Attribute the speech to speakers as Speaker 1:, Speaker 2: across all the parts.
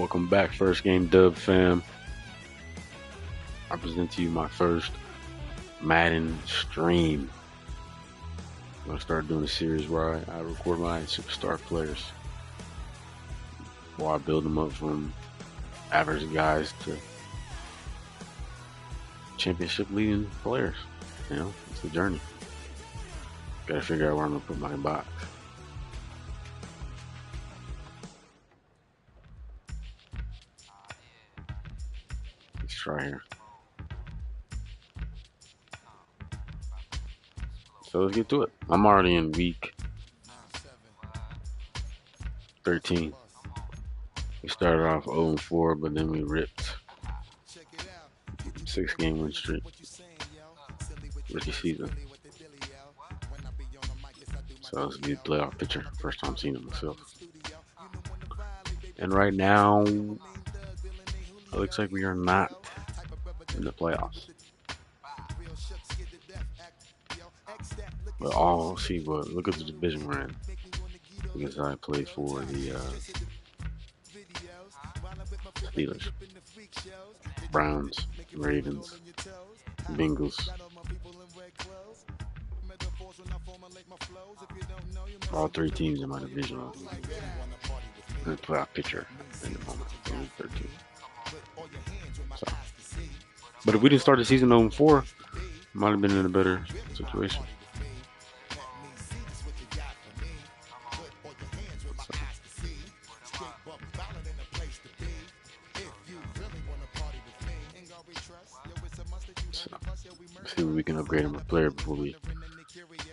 Speaker 1: Welcome back, First Game Dub fam. I present to you my first Madden stream. I'm gonna start doing a series where I record my superstar players while I build them up from average guys to championship leading players. You know, it's the journey. Gotta figure out where I'm gonna put my box. Let's try here. So let's get to it. I'm already in week 13. We started off 0-4, but then we ripped 6-game win streak. Rookie season. So let's get a playoff picture. First time seeing it myself. And right now, it looks like we are not in the playoffs. But look at the division we're in. Because I played for the Steelers, Browns, Ravens, Bengals. All three teams in my division are in the playoff picture in the moment. 13. So. But if we didn't start the season 0-4, might have been in a better situation. See if we can upgrade him a player before we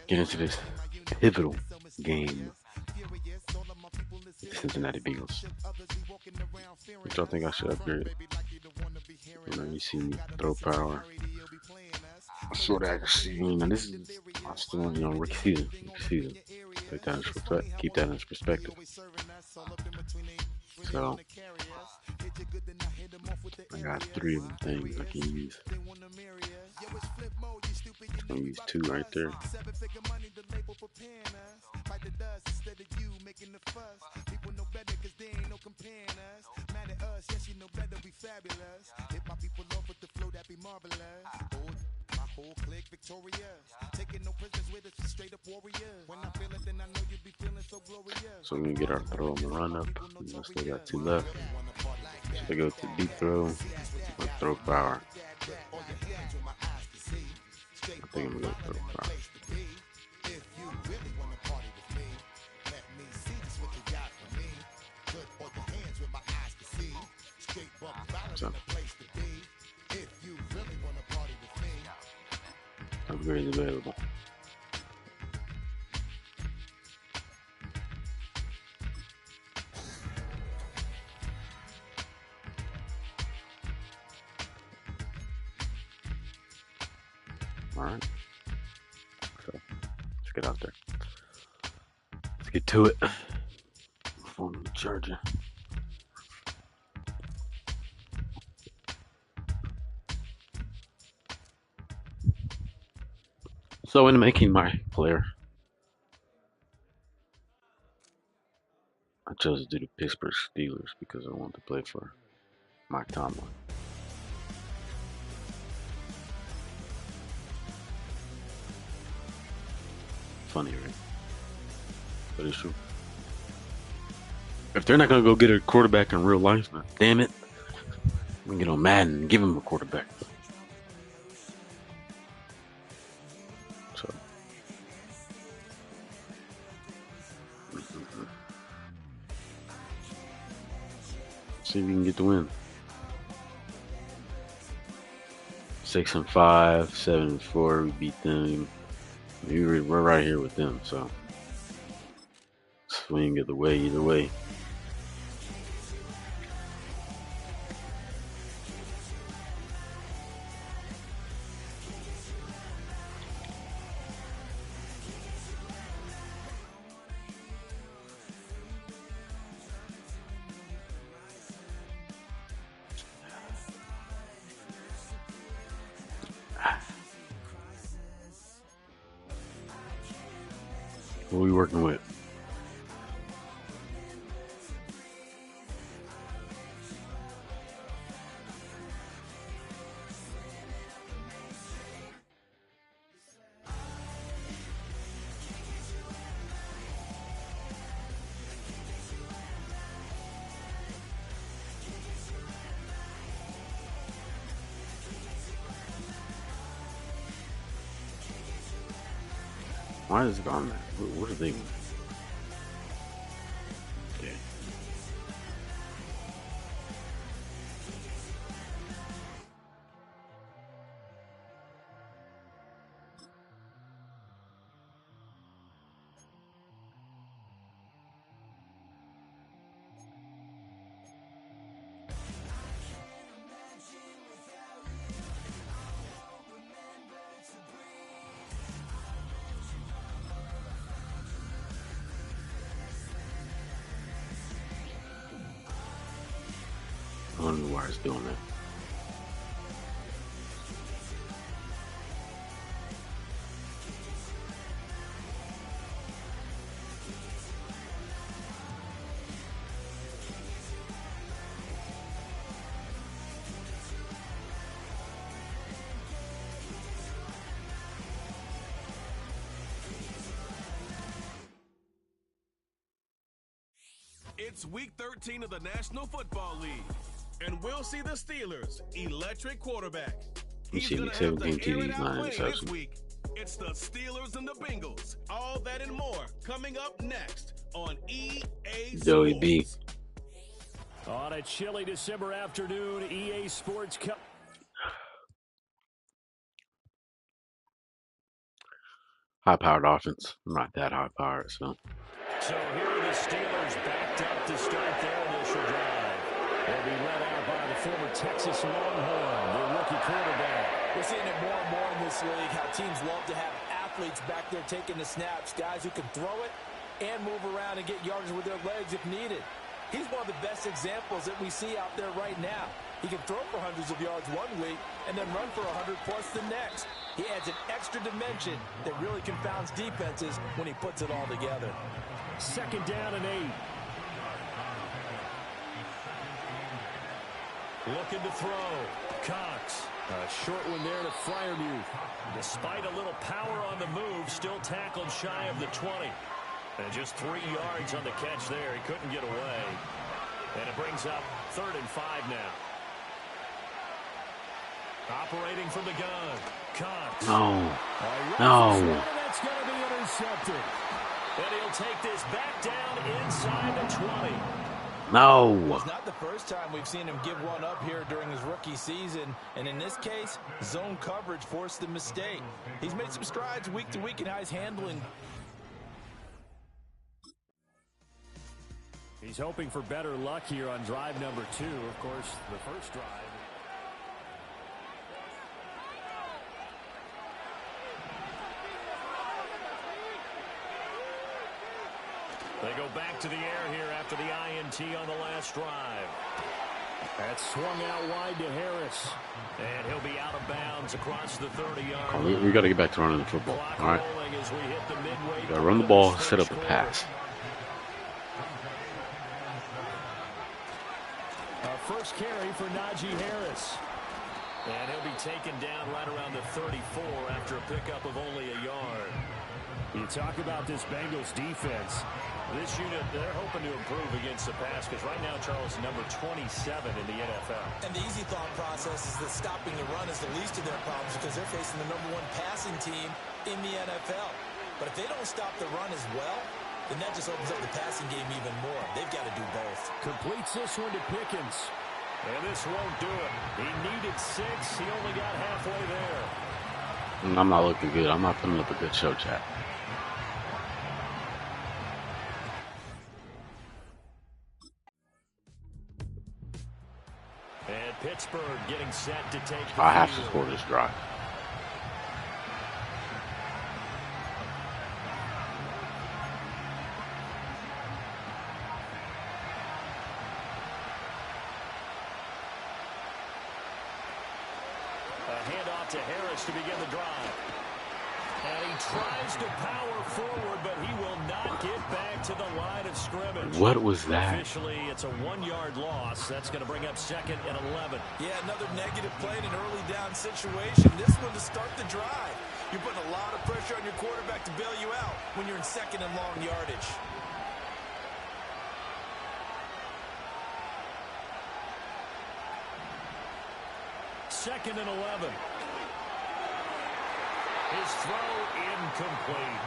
Speaker 1: get into this pivotal game with the Cincinnati Bengals. Which I think I should upgrade. You see me throw power. Short accuracy. This is I'm still on rookie season. Take that in keep that in perspective. So I got 3 of them things I can use. I'm gonna use 2 right there. So we're gonna get our throw and run up. We still got 2 left. Should I go to deep throw or throw power? I think I'm gonna go throw power. So upgrades available. Alright. So let's get out there. Let's get to it. Phone on the charger. So in making my player, I chose to do the Pittsburgh Steelers because I want to play for Mike Tomlin. Funny, right? But it's true. If they're not gonna go get a quarterback in real life, then damn it, we can get on Madden and give him a quarterback. So see if we can get the win. 6-5, 7-4. We beat them. We're right here with them, so swing either way. What are we working with? Why is it on that? What are they? Okay. I don't know why it's doing that.
Speaker 2: It's week 13 of the National Football League, and we'll see the Steelers' electric quarterback.
Speaker 1: He's
Speaker 2: He's
Speaker 1: see
Speaker 2: going to have
Speaker 1: 17
Speaker 2: to air it
Speaker 1: TDs,
Speaker 2: out
Speaker 1: 9
Speaker 2: playing this
Speaker 1: interceptions.
Speaker 2: week. It's the Steelers and the Bengals. All that and more coming up next on EA
Speaker 1: Joey
Speaker 2: Sports.
Speaker 1: B.
Speaker 3: On a chilly December afternoon, EA Sports Cup.
Speaker 1: High-powered offense. I'm not that high-powered, so.
Speaker 3: So here are the Steelers backed up to start their initial drive. They'll be led out by the former Texas Longhorn, their rookie quarterback.
Speaker 4: We're seeing it more and more in this league, how teams love to have athletes back there taking the snaps, guys who can throw it and move around and get yardage with their legs if needed. He's one of the best examples that we see out there right now. He can throw for hundreds of yards one week and then run for 100 plus the next. He adds an extra dimension that really confounds defenses when he puts it all together.
Speaker 3: Second down and 8. Looking to throw. Cox. A short one there to Freiermuth. Despite a little power on the move, still tackled shy of the 20. And just 3 yards on the catch there. He couldn't get away. And it brings up 3rd and 5 now. Operating from the gun. Cox.
Speaker 1: No. No.
Speaker 3: That's going to be intercepted. And he'll take this back down inside the 20.
Speaker 1: No.
Speaker 4: It's not the first time we've seen him give one up here during his rookie season. And in this case, zone coverage forced the mistake. He's made some strides week to week in how he's handling.
Speaker 3: He's hoping for better luck here on drive number 2. Of course, the first drive. They go back to the air here after the INT on the last drive. That's swung out wide to Harris. And he'll be out of bounds across the 30-yard line.
Speaker 1: We got to get back to running the football. All right. We got to run the ball, set up the pass.
Speaker 3: First carry for Najee Harris. And he'll be taken down right around the 34 after a pickup of only a yard. You talk about this Bengals defense. This unit, they're hoping to improve against the pass because right now, Charles, number 27 in the NFL.
Speaker 4: And the easy thought process is that stopping the run is the least of their problems because they're facing the #1 passing team in the NFL. But if they don't stop the run as well, then that just opens up the passing game even more. They've got to do both.
Speaker 3: Completes this one to Pickens. And this won't do it. He needed 6. He only got halfway there.
Speaker 1: I'm not looking good. I'm not putting up a good show, chat.
Speaker 3: And Pittsburgh getting set to take the
Speaker 1: I have to
Speaker 3: field.
Speaker 1: score this drive.
Speaker 3: Handoff to Harris to begin the drive. And he tries to power forward, but he will not get back to the line of scrimmage.
Speaker 1: What was that?
Speaker 3: Officially, it's a 1-yard loss. That's going to bring up 2nd and 11.
Speaker 4: Yeah, another negative play in an early down situation. This one to start the drive. You're putting a lot of pressure on your quarterback to bail you out when you're in 2nd and long yardage.
Speaker 3: Second and 11. His throw incomplete.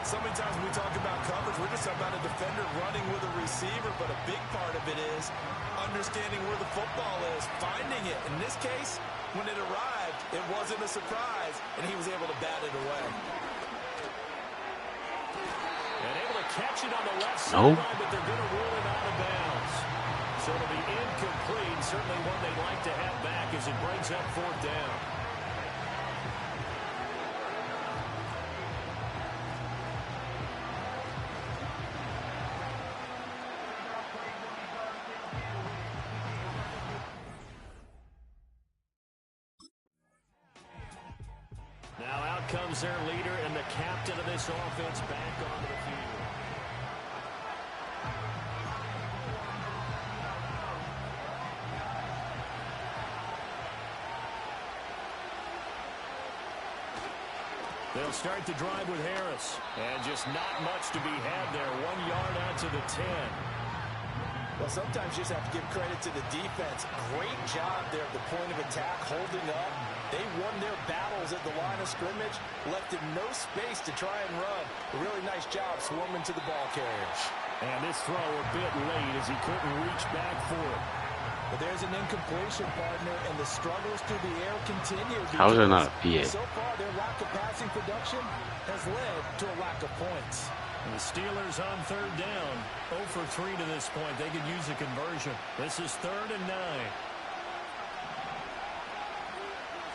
Speaker 4: So many times when we talk about coverage, we're just talking about a defender running with a receiver, but a big part of it is understanding where the football is, finding it. In this case, when it arrived, it wasn't a surprise, and he was able to bat it away.
Speaker 3: And able to catch it on the left sideline, but they're going to rule him out of bounds. So it'll be incomplete, certainly one they'd like to have back as it brings up 4th down. Now out comes their leader and the captain of this offense back onto the field. They'll start the drive with Harris. And just not much to be had there. 1 yard out to the 10.
Speaker 4: Well, sometimes you just have to give credit to the defense. Great job there at the point of attack, holding up. They won their battles at the line of scrimmage, left him no space to try and run. A really nice job swarming to the ball carriers.
Speaker 3: And this throw a bit late as he couldn't reach back for it.
Speaker 4: But there's an incompletion, partner, and the struggles through the air continue.
Speaker 1: How is there not a PA?
Speaker 4: So far, their lack of passing production has led to a lack of points.
Speaker 3: And the Steelers on 3rd down. 0 for 3 to this point. They could use a conversion. This is 3rd and 9.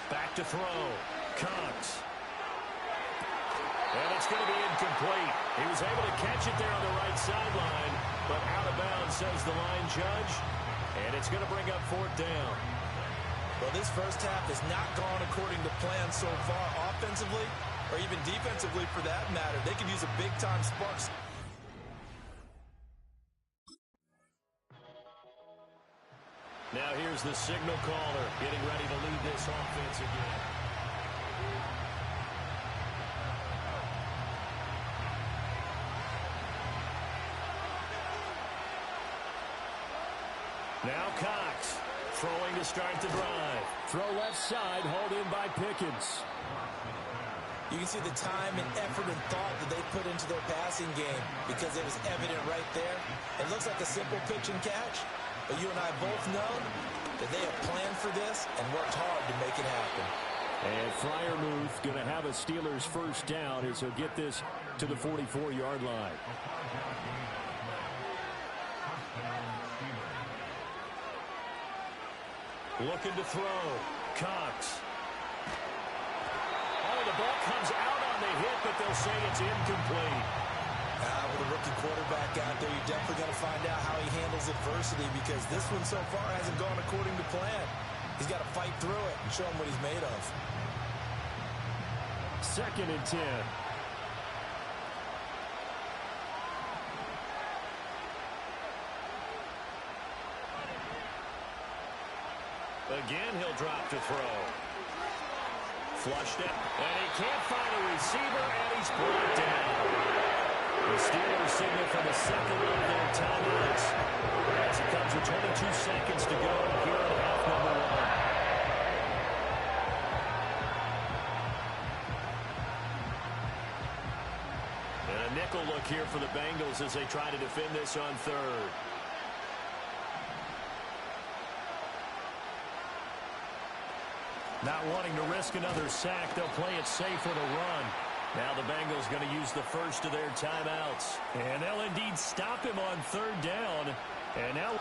Speaker 3: Back to throw. Cox. And it's going to be incomplete. He was able to catch it there on the right sideline, but out of bounds, says the line judge. And it's going to bring up 4th down.
Speaker 4: Well, this first half has not gone according to plan so far offensively, or even defensively for that matter. They could use a big-time spark.
Speaker 3: Now here's the signal caller getting ready to lead this offense again. Now Cox throwing to start the drive. Throw left side, hauled in by Pickens.
Speaker 4: You can see the time and effort and thought that they put into their passing game because it was evident right there. It looks like a simple pitch and catch, but you and I both know that they have planned for this and worked hard to make it happen.
Speaker 3: And Freiermuth going to have a Steelers first down as he'll get this to the 44-yard line. Looking to throw. Cox. Oh, the ball comes out on the hit, but they'll say it's incomplete.
Speaker 4: With a rookie quarterback out there, you're definitely going to find out how he handles adversity because this one so far hasn't gone according to plan. He's got to fight through it and show him what he's made of.
Speaker 3: 2nd and 10. Again, he'll drop to throw. Flushed it, and he can't find a receiver, and he's brought down. The Steelers signal for the second of their timeouts as it comes with 22 seconds to go here in half number 1. And a nickel look here for the Bengals as they try to defend this on 3rd. Not wanting to risk another sack, they'll play it safe with a run. Now the Bengals going to use the first of their timeouts. And they'll indeed stop him on 3rd down. And now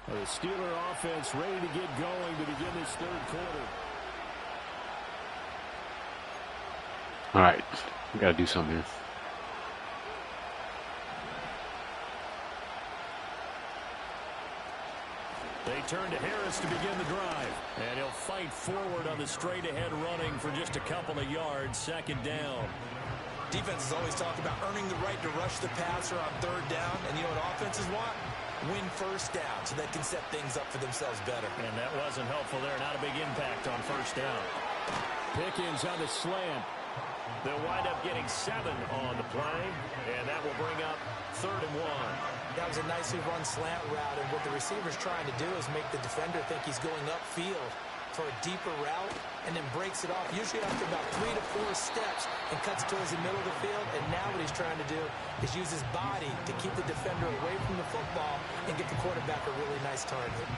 Speaker 3: the Steeler offense ready to get going to begin this 3rd quarter.
Speaker 1: All right, we got to do something here.
Speaker 3: They turn to Harris to begin the drive. And he'll fight forward on the straight-ahead running for just a couple of yards. 2nd down.
Speaker 4: Defenses always talk about earning the right to rush the passer on 3rd down. And you know what offenses want? Win first down so they can set things up for themselves better.
Speaker 3: And that wasn't helpful there. Not a big impact on 1st down. Pickens on the slant. They'll wind up getting 7 on the play, and that will bring up 3rd and 1.
Speaker 4: That was a nicely run slant route, and what the receiver's trying to do is make the defender think he's going upfield for a deeper route, and then breaks it off, usually after about 3 to 4 steps, and cuts towards the middle of the field. And now what he's trying to do is use his body to keep the defender away from the football and get the quarterback a really nice target.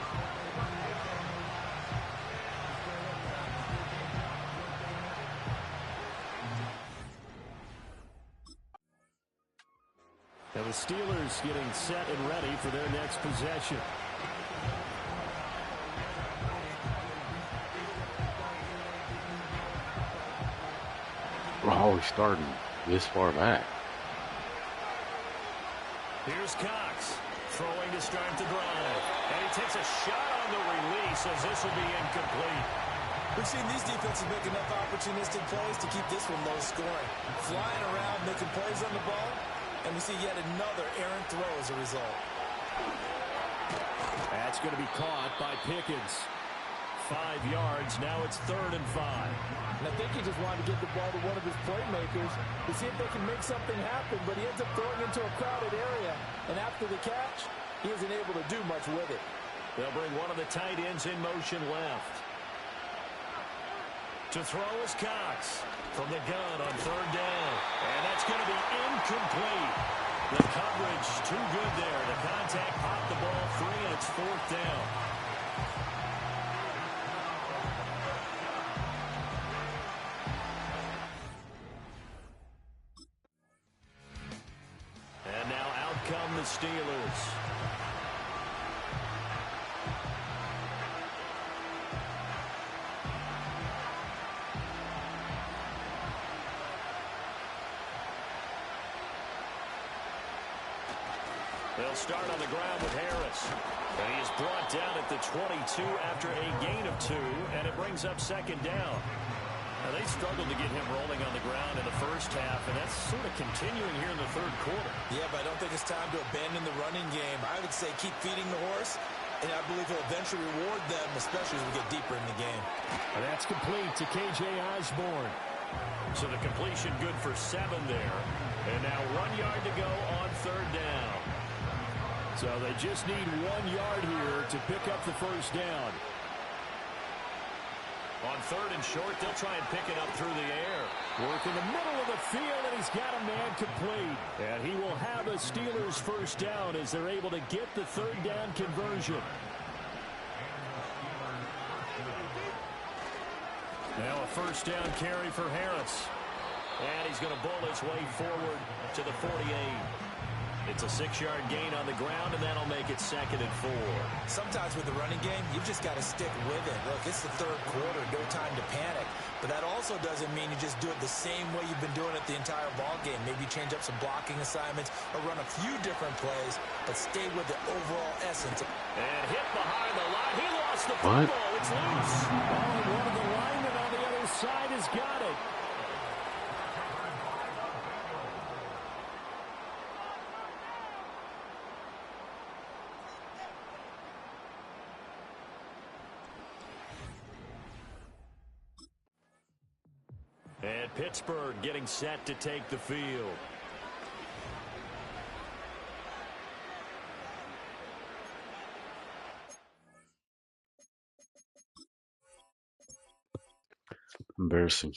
Speaker 3: And the Steelers getting set and ready for their next possession.
Speaker 1: We're always starting this far back.
Speaker 3: Here's Cox throwing to start the drive. And he takes a shot on the release as this will be incomplete.
Speaker 4: We've seen these defenses make enough opportunistic plays to keep this one low scoring. Flying around, making plays on the ball, and we see yet another errant throw as a result.
Speaker 3: That's going to be caught by Pickens. 5 yards. Now it's 3rd and 5.
Speaker 4: And I think he just wanted to get the ball to one of his playmakers to see if they can make something happen, but he ends up throwing into a crowded area. And after the catch, he isn't able to do much with it.
Speaker 3: They'll bring one of the tight ends in motion left. To throw is Cox from the gun on 3rd down. And that's going to be incomplete. The coverage too good there. The contact popped the ball free, and it's 4th down. And now out come the Steelers. They'll start on the ground with Harris. And he is brought down at the 22 after a gain of 2, and it brings up 2nd down. Now, they struggled to get him rolling on the ground in the first half, and that's sort of continuing here in the 3rd quarter.
Speaker 4: Yeah, but I don't think it's time to abandon the running game. I would say keep feeding the horse, and I believe he'll eventually reward them, especially as we get deeper in the game.
Speaker 3: And that's complete to K.J. Osborne. So the completion good for 7 there. And now 1 yard to go on 3rd down. So they just need 1 yard here to pick up the first down. On 3rd and short, they'll try and pick it up through the air. Work in the middle of the field, and he's got a man complete. And he will have a Steelers first down as they're able to get the 3rd down conversion. Now a first down carry for Harris. And he's going to bowl his way forward to the 48. It's a 6-yard gain on the ground, and that'll make it 2nd and 4.
Speaker 4: Sometimes with the running game, you've just got to stick with it. Look, it's the 3rd quarter, no time to panic. But that also doesn't mean you just do it the same way you've been doing it the entire ball game. Maybe change up some blocking assignments or run a few different plays, but stay with the overall essence.
Speaker 3: And hit behind the line. He lost the football. It's loose. Oh, and one of the linemen on the other side has got it. And Pittsburgh getting set to take the field.
Speaker 1: Embarrassing.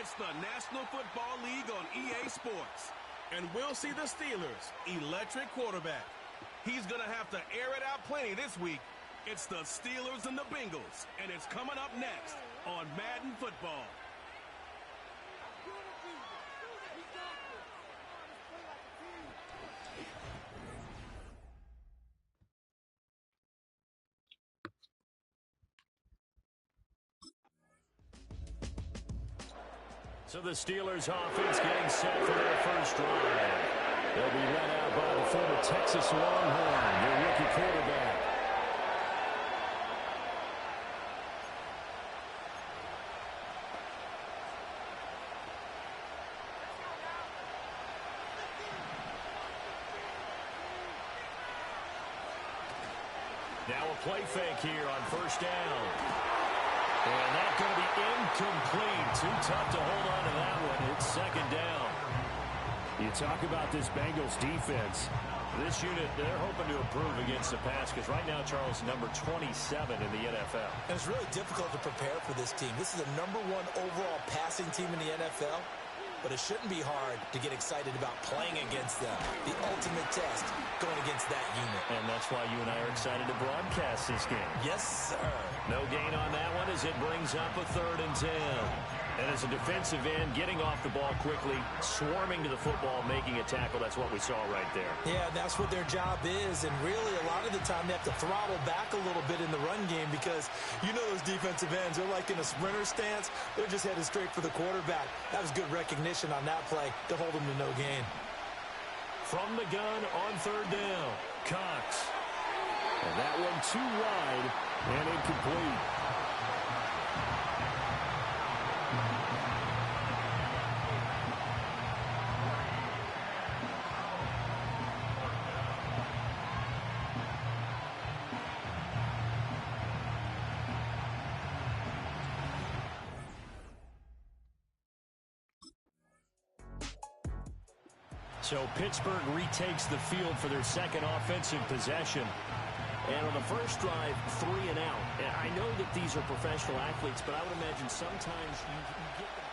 Speaker 2: It's the National Football League on EA Sports. And we'll see the Steelers' electric quarterback. He's going to have to air it out plenty this week. It's the Steelers and the Bengals, and it's coming up next on Madden Football.
Speaker 3: So the Steelers offense getting set for their first drive. They'll be led out by the former Texas Longhorn, their rookie quarterback. Now a play fake here on first down. And that's going to be incomplete. Too tough to hold on to that one. It's second down. You talk about this Bengals defense. This unit, they're hoping to improve against the pass because right now, Charles, number 27 in the NFL.
Speaker 4: And it's really difficult to prepare for this team. This is the #1 overall passing team in the NFL. But it shouldn't be hard to get excited about playing against them. The ultimate test going against that unit.
Speaker 3: And that's why you and I are excited to broadcast this game.
Speaker 4: Yes, sir.
Speaker 3: No gain on that one as it brings up a 3rd and 10. And as a defensive end, getting off the ball quickly, swarming to the football, making a tackle, that's what we saw right there.
Speaker 4: Yeah, that's what their job is. And really, a lot of the time, they have to throttle back a little bit in the run game because you know those defensive ends, they're like in a sprinter stance. They're just headed straight for the quarterback. That was good recognition on that play to hold them to no gain.
Speaker 3: From the gun on 3rd down, Cox. And that one too wide and incomplete. So Pittsburgh retakes the field for their second offensive possession. And on the first drive, 3 and out. And I know that these are professional athletes, but I would imagine sometimes you get them.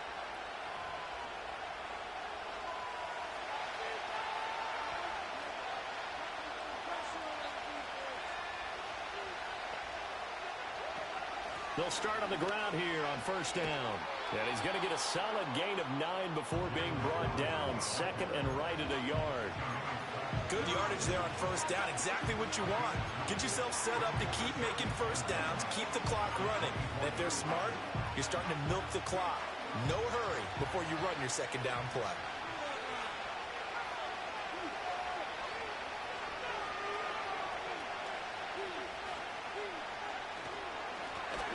Speaker 3: They'll start on the ground here on first down. And he's going to get a solid gain of 9 before being brought down. 2nd and right at a yard.
Speaker 4: Good yardage there on first down. Exactly what you want. Get yourself set up to keep making first downs. Keep the clock running. And if they're smart, you're starting to milk the clock. No hurry before you run your second down play.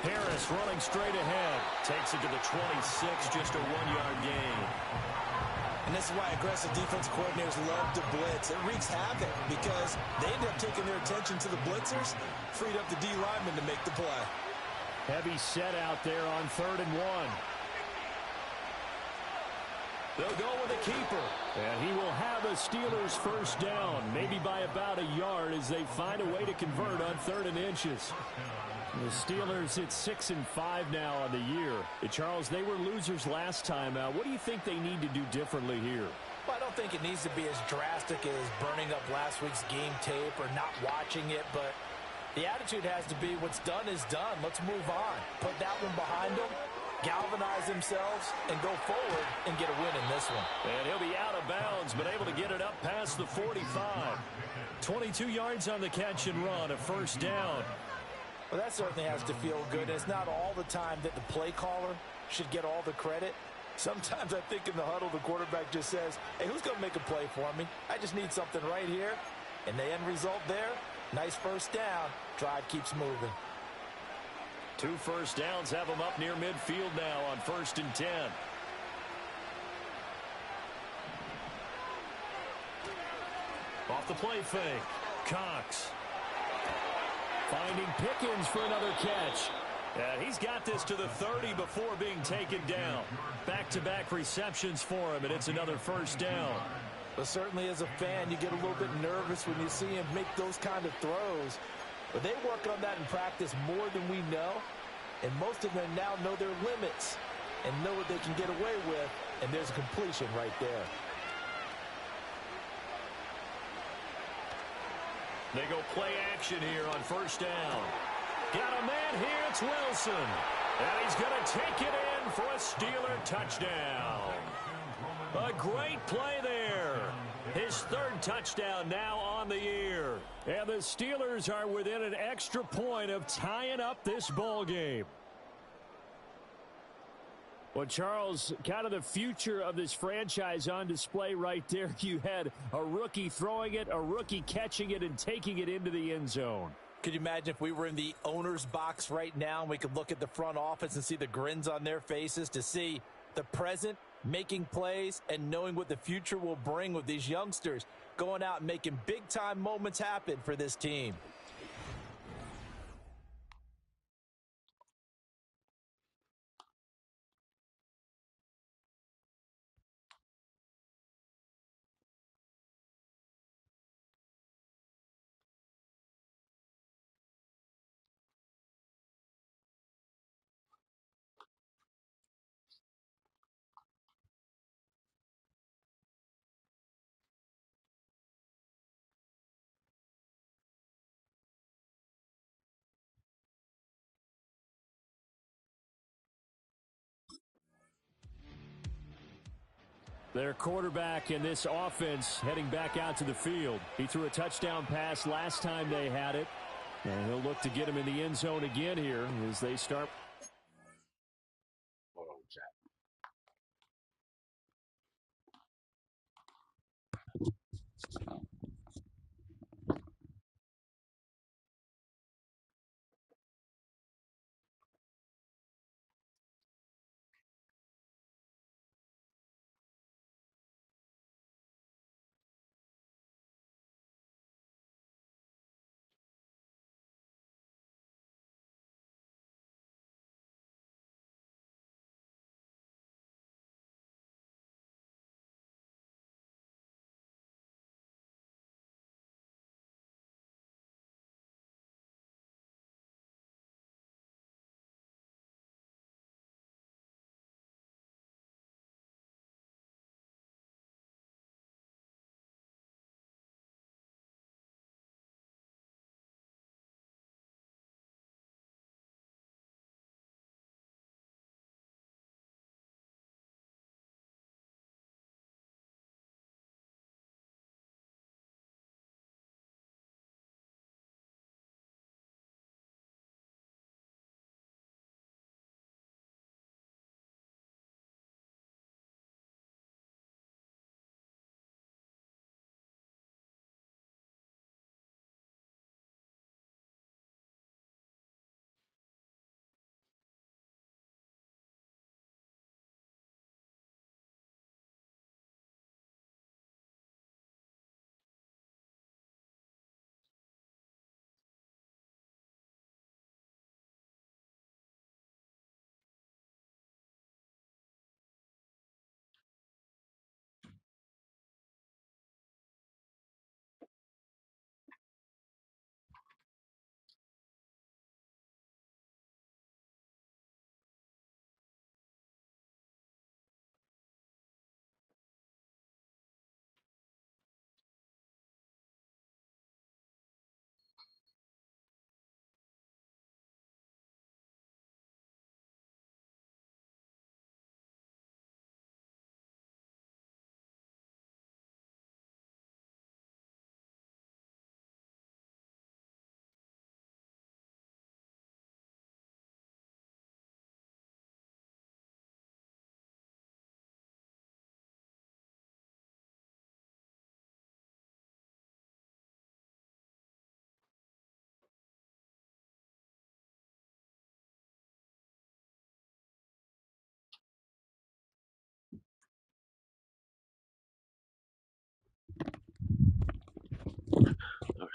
Speaker 3: Harris running straight ahead. Takes it to the 26, just a 1-yard gain.
Speaker 4: And this is why aggressive defense coordinators love to blitz. It wreaks havoc because they end up taking their attention to the blitzers, freed up the D lineman to make the play.
Speaker 3: Heavy set out there on 3rd and 1. They'll go with a keeper. And he will have a Steelers first down, maybe by about a yard as they find a way to convert on 3rd and inches. The Steelers, it's 6-5 now on the year. Charles, they were losers last time out. What do you think they need to do differently here?
Speaker 4: Well, I don't think it needs to be as drastic as burning up last week's game tape or not watching it, but the attitude has to be what's done is done. Let's move on. Put that one behind them, galvanize themselves, and go forward and get a win in this one.
Speaker 3: And he'll be out of bounds, but able to get it up past the 45. 22 yards on the catch and run, a first down.
Speaker 4: Well, that certainly has to feel good. It's not all the time that the play caller should get all the credit. Sometimes I think in the huddle, the quarterback just says, hey, who's going to make a play for me? I just need something right here. And the end result there, nice first down. Drive keeps moving.
Speaker 3: 2 first downs have them up near midfield now on 1st and 10. Off the play fake, Cox. Finding Pickens for another catch. And he's got this to the 30 before being taken down. Back-to-back receptions for him, and it's another first down.
Speaker 4: But certainly as a fan, you get a little bit nervous when you see him make those kind of throws. But they work on that in practice more than we know. And most of them now know their limits. and know what they can get away with, and there's a completion right there.
Speaker 3: They go play action here on first down. Got a man here, it's Wilson. And he's going to take it in for a Steeler touchdown. A great play there. His third touchdown now on the year. And the Steelers are within an extra point of tying up this ball game. Well, Charles, kind of the future of this franchise on display right there. You had a rookie throwing it, a rookie catching it, and taking it into the end zone.
Speaker 4: Could you imagine if we were in the owner's box right now and we could look at the front office and see the grins on their faces, to see the present making plays and knowing what the future will bring with these youngsters going out and making big-time moments happen for this team.
Speaker 3: Their quarterback in this offense heading back out to the field. He threw a touchdown pass last time they had it. And he'll look to get him in the end zone again here as they start.
Speaker 1: Hold on, chat.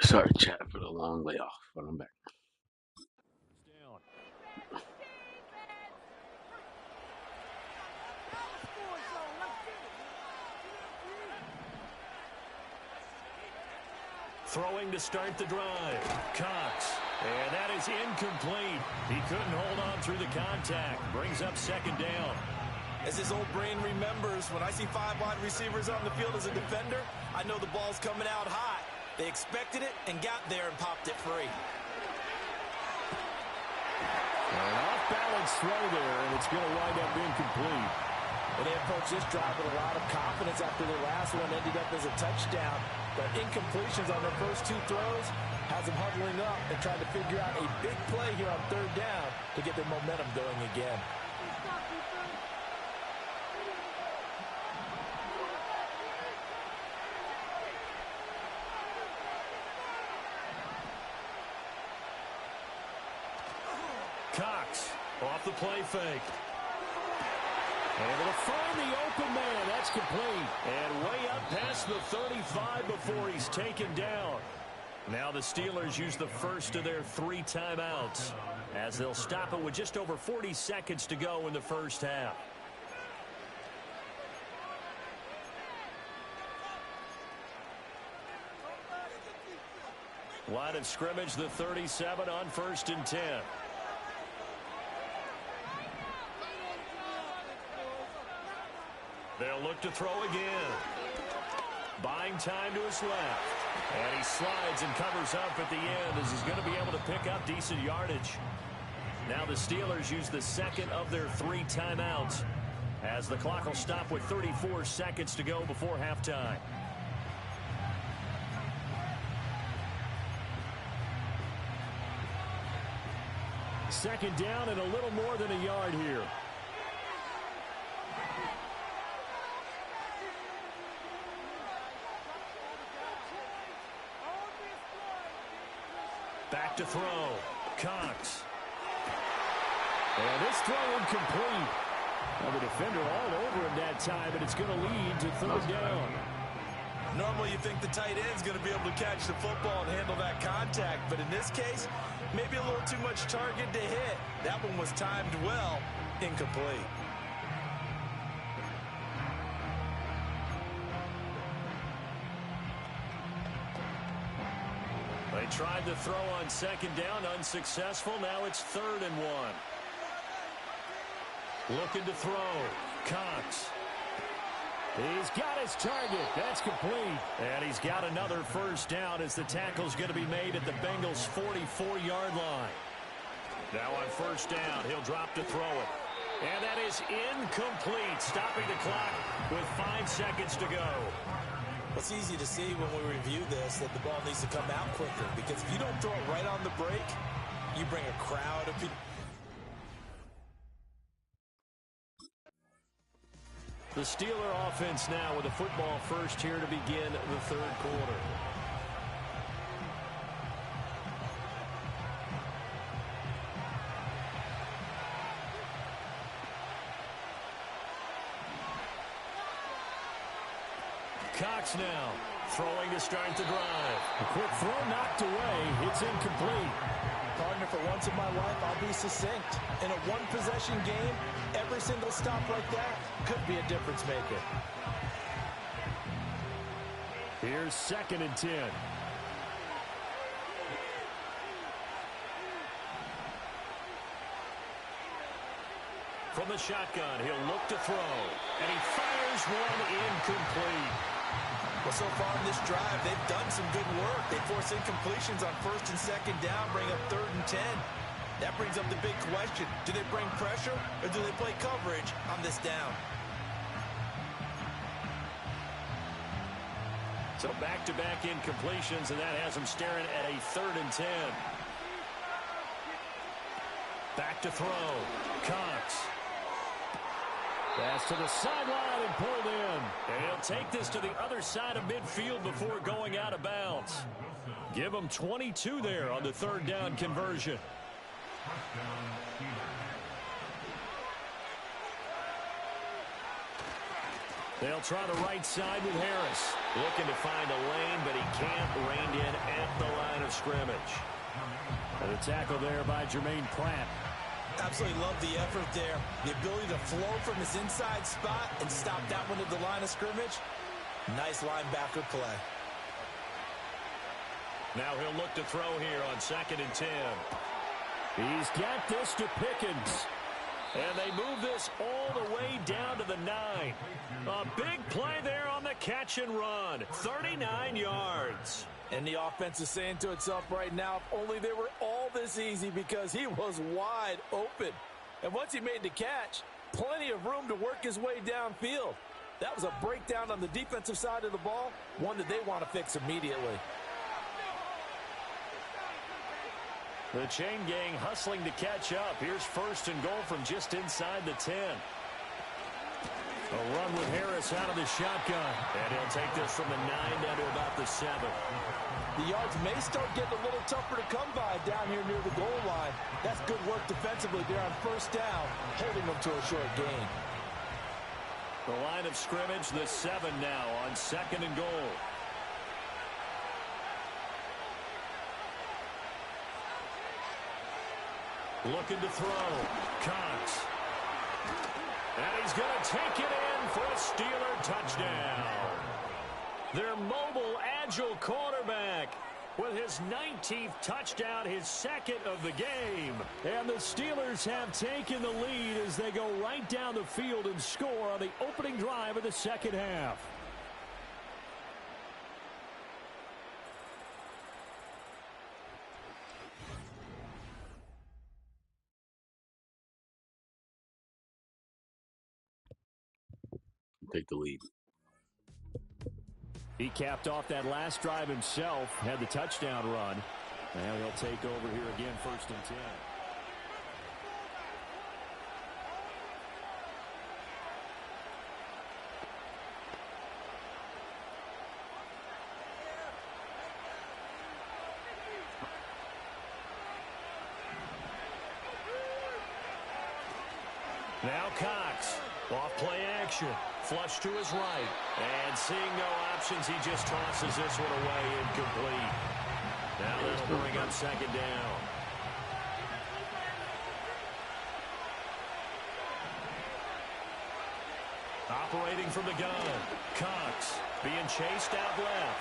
Speaker 1: Sorry, chat, for the long layoff, but I'm back.
Speaker 3: Throwing to start the drive. Cox. And that is incomplete. He couldn't hold on through the contact. Brings up second down.
Speaker 4: As his old brain remembers, when I see 5 wide receivers on the field as a defender, I know the ball's coming out hot. They expected it and got there and popped it free.
Speaker 3: An off-balance throw there, and it's going to wind up incomplete.
Speaker 4: And they approached this drive with a lot of confidence after their last one ended up as a touchdown. But incompletions on their first 2 throws has them huddling up and trying to figure out a big play here on 3rd down to get their momentum going again.
Speaker 3: Cox off the play fake. Able to find the open man. That's complete. And way up past the 35 before he's taken down. Now the Steelers use the first of their 3 timeouts as they'll stop it with just over 40 seconds to go in the first half. Line of scrimmage, the 37 on 1st and 10. They'll look to throw again. Buying time to his left. And he slides and covers up at the end as he's going to be able to pick up decent yardage. Now the Steelers use the second of their 3 timeouts as the clock will stop with 34 seconds to go before halftime. Second down and a little more than a yard here. Back to throw. Cox. And this throw incomplete. Well, the defender all over him that time, but it's going to lead to 3rd down.
Speaker 4: Normally you think the tight end's going to be able to catch the football and handle that contact, but in this case, maybe a little too much target to hit. That one was timed well, incomplete.
Speaker 3: They tried to throw on 2nd down, unsuccessful. Now it's 3rd and 1. Looking to throw. Cox. He's got his target. That's complete. And he's got another first down as the tackle's going to be made at the Bengals' 44-yard line. Now on 1st down, he'll drop to throw it. And that is incomplete, stopping the clock with 5 seconds to go.
Speaker 4: It's easy to see when we review this that the ball needs to come out quicker, because if you don't throw it right on the break, you bring a crowd of people.
Speaker 3: The Steeler offense now with a football first here to begin the 3rd quarter. Cox now throwing to start the drive. A quick throw knocked away. It's incomplete.
Speaker 4: Partner, for once in my life, I'll be succinct. In a one-possession game, every single stop like that could be a difference maker.
Speaker 3: Here's 2nd and 10. From the shotgun, he'll look to throw. And he fires one incomplete.
Speaker 4: Well, so far in this drive, they've done some good work. They force incompletions on 1st and 2nd down, bring up 3rd and 10. That brings up the big question. Do they bring pressure or do they play coverage on this down?
Speaker 3: So back-to-back incompletions, and that has them staring at a 3rd and 10. Back to throw. Cox. Pass to the sideline and pulled in. And he'll take this to the other side of midfield before going out of bounds. Give him 22 there on the 3rd down conversion. They'll try the right side with Harris. Looking to find a lane, but he can't. Reined in at the line of scrimmage. And a tackle there by Jermaine Pratt.
Speaker 4: Absolutely love the effort there. The ability to flow from his inside spot and stop that one at the line of scrimmage. Nice linebacker play.
Speaker 3: Now he'll look to throw here on 2nd and 10. He's got this to Pickens. And they move this all the way down to the 9. A big play there on the catch and run. 39 yards.
Speaker 4: And the offense is saying to itself right now, if only they were all this easy, because he was wide open. And once he made the catch, plenty of room to work his way downfield. That was a breakdown on the defensive side of the ball, one that they want to fix immediately.
Speaker 3: The chain gang hustling to catch up. Here's 1st and goal from just inside the 10. A run with Harris out of the shotgun. And he'll take this from the 9 down to about the 7.
Speaker 4: The yards may start getting a little tougher to come by down here near the goal line. That's good work defensively there on 1st down, holding them to a short gain.
Speaker 3: The line of scrimmage, the 7 now on 2nd and goal. Looking to throw. Cox. And he's going to take it in for a Steeler touchdown. Their mobile, agile quarterback with his 19th touchdown, his 2nd of the game. And the Steelers have taken the lead as they go right down the field and score on the opening drive of the 2nd half.
Speaker 1: Take the lead.
Speaker 3: He capped off that last drive himself, had the touchdown run. Now he'll take over here again, 1st and 10. Now Cox, off play action, flush to his right, and seeing no options, he just tosses this one away, incomplete. Now that'll bring up 2nd down. Operating from the gun, Cox being chased out left.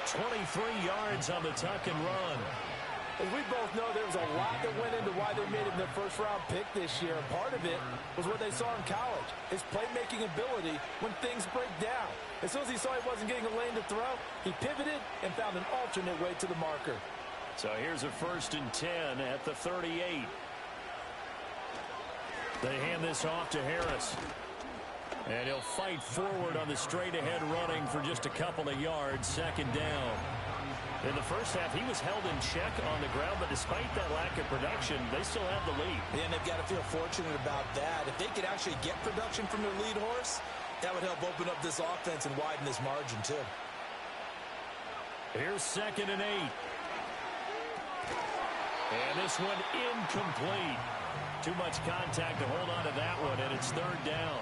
Speaker 3: 23 yards on the tuck and run.
Speaker 4: As we both know, there was a lot that went into why they made him their 1st-round pick this year. And part of it was what they saw in college, his playmaking ability when things break down. As soon as he saw he wasn't getting a lane to throw, he pivoted and found an alternate way to the marker.
Speaker 3: So here's a 1st and 10 at the 38. They hand this off to Harris. And he'll fight forward on the straight-ahead running for just a couple of yards, 2nd down. In the 1st half, he was held in check on the ground, but despite that lack of production, they still have the lead.
Speaker 4: And they've got to feel fortunate about that. If they could actually get production from their lead horse, that would help open up this offense and widen this margin, too.
Speaker 3: Here's 2nd and 8. And this one incomplete. Too much contact to hold on to that one, and it's 3rd down.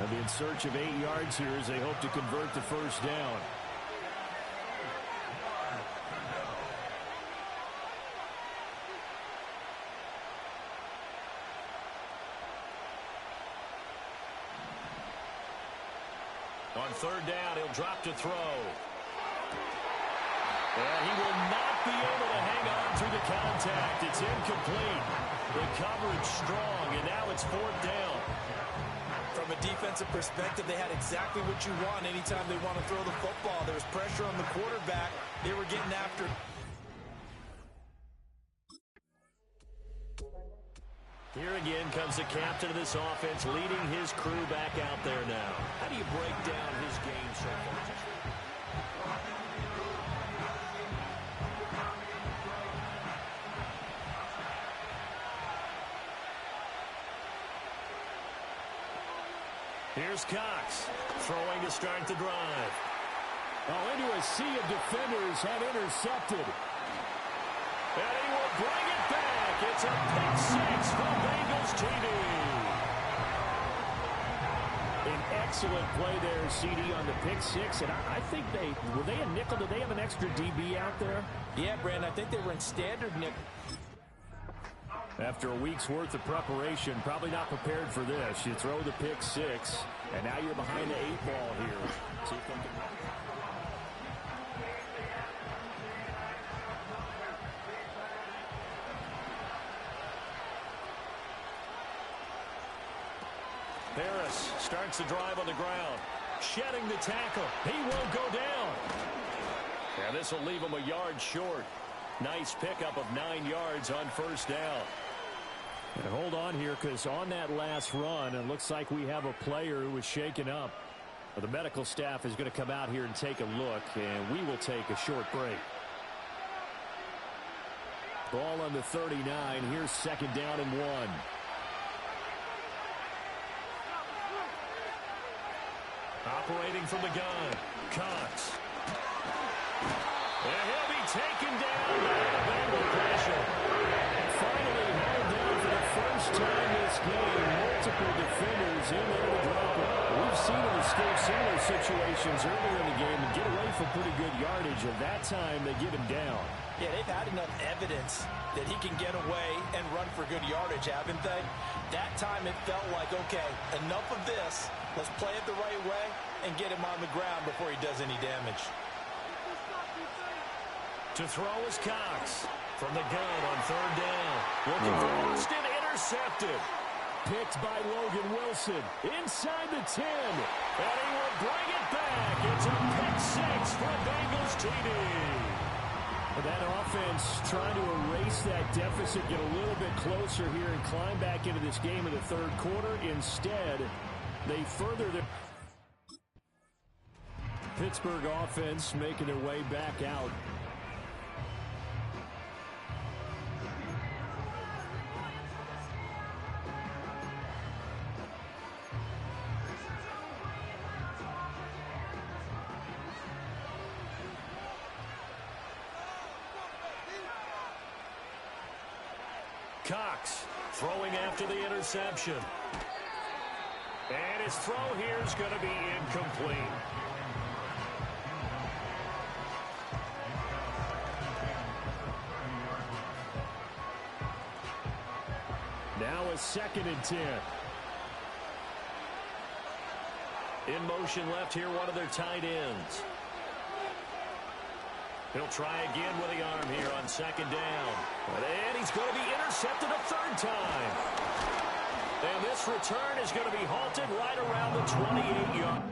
Speaker 3: They'll be in search of 8 yards here as they hope to convert the 1st down. On 3rd down, he'll drop to throw. And he will not be able to hang on through the contact. It's incomplete. The coverage strong, and now it's 4th down.
Speaker 4: From a defensive perspective, they had exactly what you want anytime they want to throw the football. There was pressure on the quarterback. They were getting after it.
Speaker 3: Here again comes the captain of this offense, leading his crew back out there now. How do you break down his game so far? Here's Cox, throwing to start the drive. Oh, into a sea of defenders and intercepted. And he will bring it back. It's a pick 6 for Bengals TD. An excellent play there, CD, on the pick 6. And I think were they a nickel? Did they have an extra DB out there?
Speaker 4: Yeah, Brandon, I think they were in standard nickel.
Speaker 3: After a week's worth of preparation, probably not prepared for this. You throw the pick 6, and now you're behind the 8 ball here. See if they can... Harris starts the drive on the ground. Shedding the tackle. He won't go down. And this will leave him a yard short. Nice pickup of 9 yards on first down. And hold on here, because on that last run, it looks like we have a player who was shaken up. Well, the medical staff is going to come out here and take a look, and we will take a short break. Ball on the 39. Here's second down and 1. Operating from the gun, Cox. And he'll be taken down by the Bengal pressure. Finally held down for the first time this game. Multiple defenders in there to drop it. We've seen him escape similar situations earlier in the game and get away for pretty good yardage. And that time they get him down.
Speaker 4: Yeah, they've had enough evidence that he can get away and run for good yardage, haven't they? That time it felt like, okay, enough of this. Let's play it the right way and get him on the ground before he does any damage.
Speaker 3: To throw is Cox from the gun on third down. Looking for Austin, intercepted. Picked by Logan Wilson inside the 10. And he will bring it back. It's a pick six for Bengals TD. That offense trying to erase that deficit, get a little bit closer here and climb back into this game in the third quarter. Instead, they further their Pittsburgh offense making their way back out. Cox throwing after the interception. And his throw here is going to be incomplete. Now a 2nd and 10. In motion left here, one of their tight ends. He'll try again with the arm here on second down. And he's going to be intercepted a third time. And this return is going to be halted right around the 28-yard.